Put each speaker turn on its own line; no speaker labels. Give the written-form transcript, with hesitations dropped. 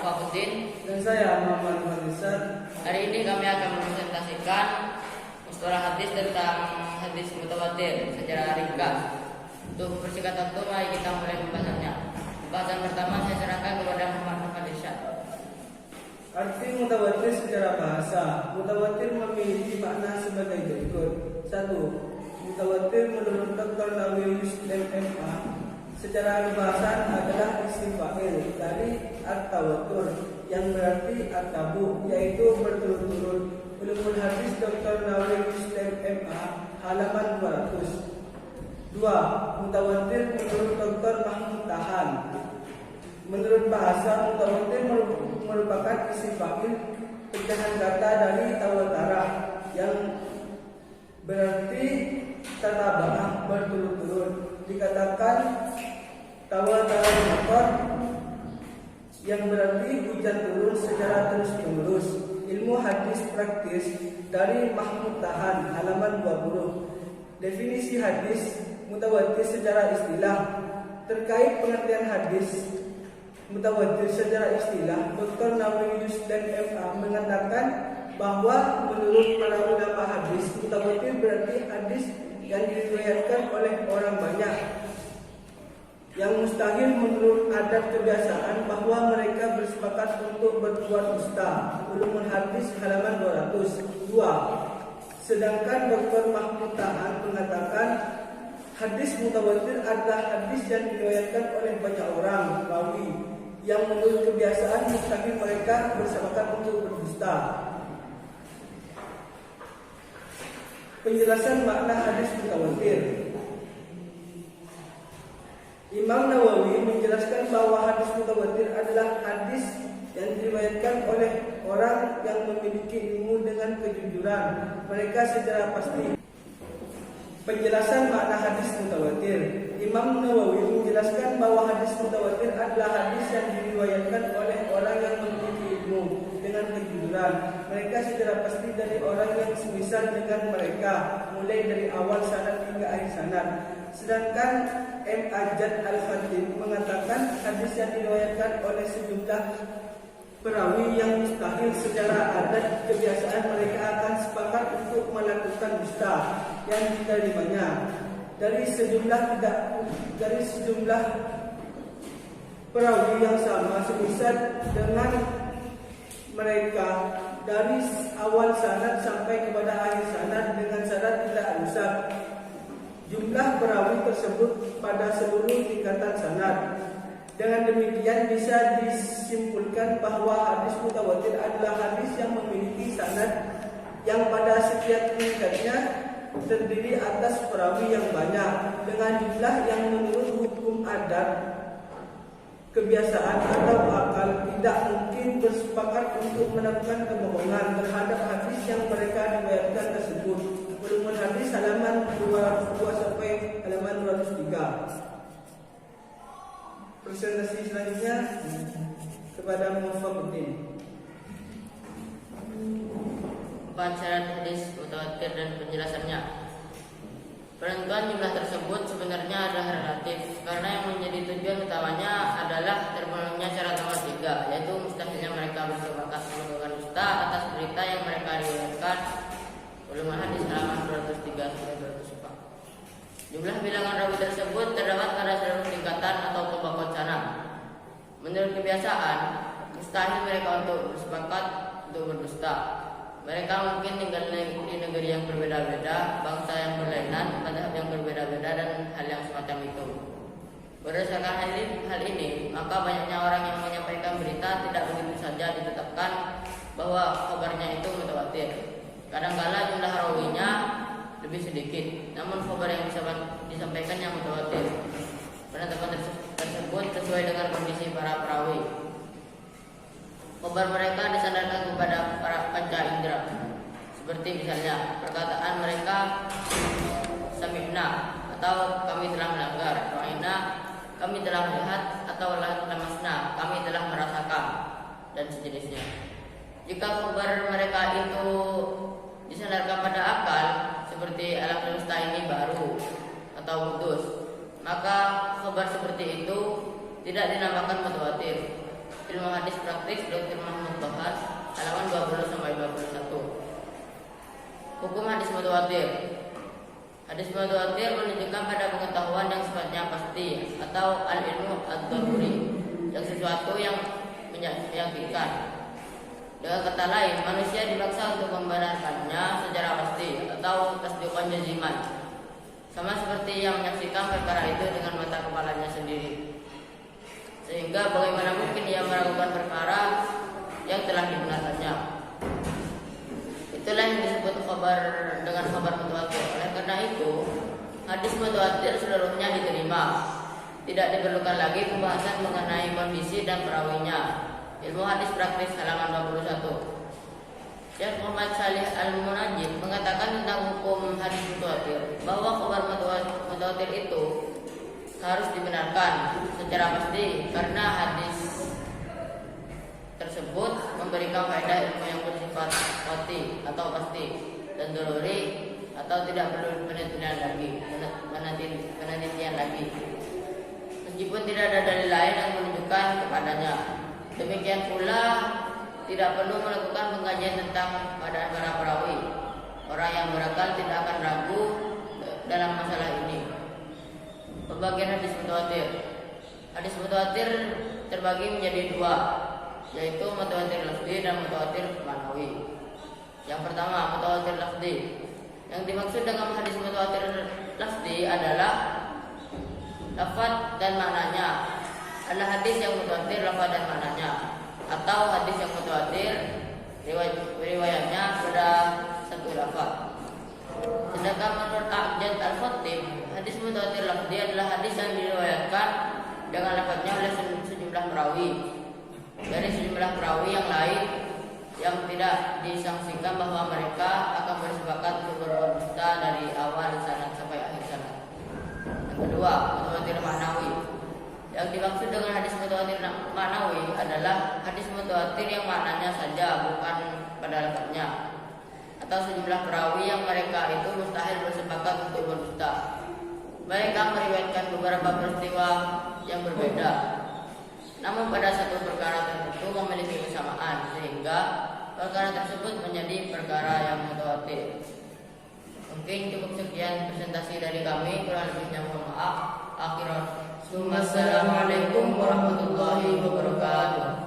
Mufakuddin.
Dan saya Muhammad Fadisar.
Hari ini kami akan mempresentasikan mustalah hadis tentang hadis mutawatir secara ringkas. Untuk persingkat waktu, mari kita mulai pembahasannya. Pembahasan pertama saya serahkan kepada Muhammad Fadisar.
Arti mutawatir secara bahasa. Mutawatir memiliki makna sebagai berikut. 1. Mutawatir menurut Dr. Nawawi MA secara kebahasaan adalah isim fa'il dari at-tawatur yang berarti at-tabu, yaitu berturut-turut. Ulumul hadis Dr. Nawawi MA halaman 200. 2. Mutawatir menurut Dr. Mahmud Tahan. Menurut bahasa, mutawatir merupakan isim fa'il pecahan kata dari tawatara yang berarti tataba'ah, berturut-turut. Dikatakan tawatara motor yang berarti hujan turun secara terus-menerus. Ilmu hadis praktis dari Mahmud Tahan halaman 20. Definisi hadis mutawatir secara istilah. Terkait pengertian hadis mutawatir secara istilah, Dr. Nawawi MA mengatakan bahwa menurut para ulama hadis, mutawatir berarti hadis yang diriwayatkan oleh orang banyak, yang mustahil menurut adat kebiasaan bahwa mereka bersepakat untuk berbuat dusta. Ulumul hadis halaman 200. 2. Sedangkan Dr. Mahmud Tahan mengatakan hadis mutawatir adalah hadis yang diriwayatkan oleh banyak orang rawi yang menurut kebiasaan mustahil mereka bersepakat untuk berdusta. Penjelasan makna hadis mutawatir. Imam Nawawi menjelaskan bahwa hadis mutawatir adalah hadis yang diriwayatkan oleh orang yang memiliki ilmu dengan kejujuran mereka secara pasti. Penjelasan makna hadis mutawatir. Imam Nawawi menjelaskan bahwa hadis mutawatir adalah hadis yang diriwayatkan oleh orang yang memiliki ilmu dengan kejujuran mereka secara pasti dari orang yang semisal dengan mereka, mulai dari awal sanad hingga akhir sanad. Sedangkan M. Ajad Al-Khatib mengatakan hadis yang diriwayatkan oleh sejumlah perawi yang mustahil secara adat kebiasaan mereka akan sepakat untuk melakukan dusta yang diterimanya dari sejumlah perawi yang sama semisal dengan mereka dari awal sanad sampai kepada akhir sanad dengan syarat tidak rusak jumlah perawi tersebut pada seluruh tingkatan sanad. Dengan demikian bisa disimpulkan bahwa hadis mutawatir adalah hadis yang memiliki sanad yang pada setiap tingkatnya terdiri atas perawi yang banyak dengan jumlah yang menurut hukum adat kebiasaan atau akal tidak mungkin bersepakat untuk melakukan kebohongan terhadap hadis yang mereka riwayatkan tersebut. Ulumul hadis halaman 202 sampai halaman 203. Presentasi selanjutnya kepada Mufakuddin.
Pembahasan hadis mutawatir dan penjelasannya. Penentuan jumlah tersebut sebenarnya adalah relatif karena yang menjadi tujuan utamanya adalah terpenuhinya syarat nomor 3, yaitu mustahilnya mereka bersepakat melakukan dusta atas berita yang mereka riwayatkan. Ulumul hadis halaman 203 sampai 204. Jumlah bilangan rawi tersebut terdapat pada seluruh tingkatan atau pembakot sanad. Menurut kebiasaan, mustahil mereka untuk bersepakat untuk berdusta. Mereka mungkin tinggal di negeri yang berbeda-beda, bangsa yang berlainan, mazhab yang berbeda-beda, dan hal yang semacam itu. Berdasarkan hal ini, maka banyaknya orang yang menyampaikan berita tidak begitu saja ditetapkan bahwa kabarnya itu mutawatir. Kadang-kala jumlah rawinya lebih sedikit, namun kabar yang bisa disampaikan yang mutawatir. Penetapan tersebut sesuai dengan kondisi para perawi. Kabar mereka disandarkan kepada para panca indera, seperti misalnya perkataan mereka sami'na atau kami telah mendengar, ra'ina kami telah melihat, atau lamasna kami telah merasakan, dan sejenisnya. Jika kabar mereka itu disandarkan pada akal, seperti alam semesta ini baru atau kudus, maka kabar seperti itu tidak dinamakan mutawatir. Ilmu Hadis Praktis Dr. Muhammad Bahas, halaman 20-21. Hukum hadis mutawatir. Hadis mutawatir menunjukkan pada pengetahuan yang sifatnya pasti atau al-ilmu ad-daruri, yang sesuatu yang meyakinkan. Dengan kata lain, manusia dipaksa untuk membenarkannya secara pasti atau tasdiqan jaziman, sama seperti yang menyaksikan perkara itu dengan mata kepalanya sendiri. Sehingga bagaimana mungkin ia meragukan perkara yang telah dibenarkannya. Itulah yang disebut khabar dengan khabar mutawatir. Oleh karena itu, hadis mutawatir seluruhnya diterima. Tidak diperlukan lagi pembahasan mengenai kondisi dan perawinya. Ilmu Hadis Praktis halaman 21. Syekh Muhammad Salih Al-Munajjid mengatakan tentang hukum hadis mutawatir bahwa khabar mutawatir itu harus dibenarkan secara pasti karena hadis tersebut memberikan faedah ilmu yang bersifat qati atau pasti dan daruri atau tidak perlu penelitian lagi, meskipun tidak ada dalil lain yang menunjukkan kepadanya. Demikian pula tidak perlu melakukan pengkajian tentang keadaan para perawi. Orang yang berakal tidak akan ragu dalam masalah ini. Pembagian hadis mutawatir. Hadis mutawatir terbagi menjadi dua, yaitu mutawatir lafzi dan mutawatir ma'nawi. Yang pertama, mutawatir lafzi. Yang dimaksud dengan hadis mutawatir lafzi adalah lafaz dan maknanya. Adalah hadis yang mutawatir lafaz dan maknanya, atau hadis yang mutawatir riwayatnya sudah satu lafaz. Sedangkan menurut A'jad Al-Khatib, hadis mutawatir lafzi adalah hadis yang diriwayatkan dengan lafaznya oleh sejumlah perawi dari sejumlah perawi yang lain yang tidak disangsikan bahwa mereka akan bersepakat untuk berbuat dusta dari awal sanad sampai akhir sanad. Yang kedua, mutawatir ma'nawi. Yang dimaksud dengan hadis mutawatir ma'nawi adalah hadis mutawatir yang maknanya saja, bukan pada lafaznya, atau sejumlah perawi yang mereka itu mustahil bersepakat untuk berdusta. Mereka meriwayatkan beberapa peristiwa yang berbeda, namun pada satu perkara tertentu memiliki kesamaan, sehingga perkara tersebut menjadi perkara yang mutawatir. Mungkin cukup sekian presentasi dari kami, kurang lebihnya mohon maaf. Akhirnya, Assalamualaikum warahmatullahi wabarakatuh.